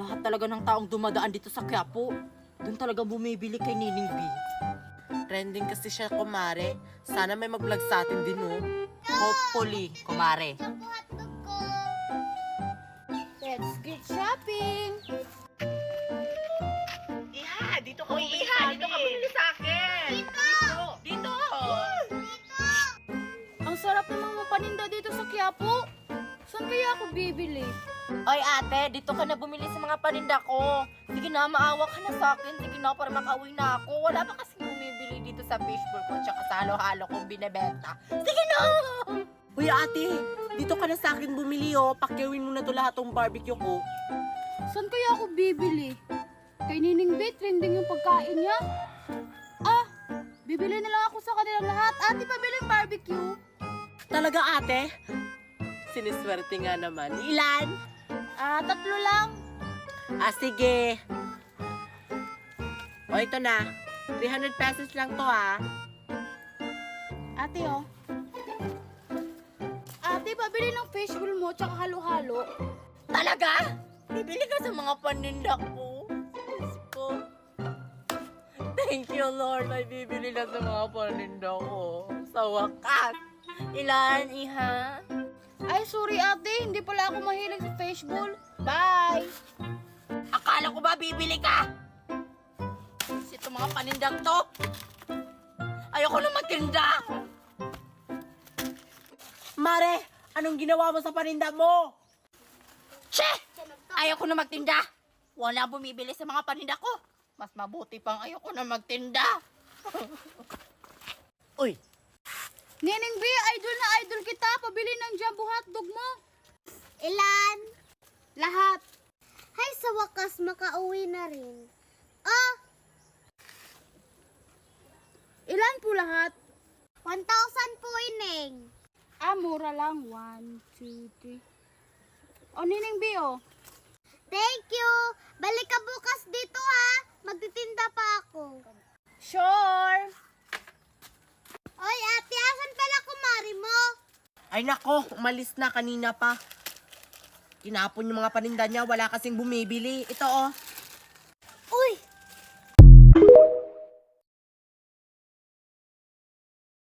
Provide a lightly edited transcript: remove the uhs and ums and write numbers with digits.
Lahat talaga ng taong dumadaan dito sa Quiapo, doon talaga bumibili kay Nining B. Trending kasi siya, kumare. Sana may mag-vlog sa atin din, oh. Hopefully, kumare. Let's get shopping! Iha, dito ka bumili sa akin. Dito ka bumili sa akin. Dito. Ang sarap ng mga paninda dito sa Quiapo. Saan kaya ako bibili? Oy ate, dito ka na bumili sa mga paninda ko. Sige na, maawa ka na sa akin. Sige na, para makauwi na ako. Wala pa kasing bumibili dito sa fishbowl ko tsaka sa halo-halo kong binebenta. Sige na! Uy, ate, dito ka na sa akin bumili, oh. Pakiawin mo na to lahat ng barbecue ko. Saan kaya ako bibili? Kay Nining B, trending yung pagkain niya. Ah, bibili na lang ako sa kanilang lahat. Ate, pabiling barbecue. Talaga, ate? Siniswerte nga naman. Ilan? Tatlo lang. Sige. O, ito na. 300 pesos lang to, ah. Ate, oh. Ate, pabili ng fishbowl mo tsaka halo-halo. Talaga? Bibili ka sa mga paninda ko. Diyos ko. Thank you, Lord. May bibili na sa mga paninda ko. Sa wakas. Ilan, iha? Ay, sorry ate. Hindi pala ako mahilig sa fishbowl. Bye! Akala ko ba bibili ka? Ito mga panindang to. Ayoko na magtinda. Mare, anong ginawa mo sa paninda mo? Che! Ayoko na magtinda. Wala bumibili sa mga paninda ko. Mas mabuti pang ayoko na magtinda. Uy, Nining B, idol na idol kita. Pabili ng jumbo hotdog mo. Ilan? Lahat. Hay, sa wakas makauwi na rin. Oh, Ilan po lahat? 1,000 po, Ineng. Mura lang. 1, 2, 3. O, Nining B, oh. Thank you. Balik ka bukas dito, ha. Magtitinda pa ako. Sure. Oy, ate, asan pala kumari mo? ay nako, umalis na kanina pa. Tinapon yung mga paninda niya, wala kasing bumibili. Ito, oh.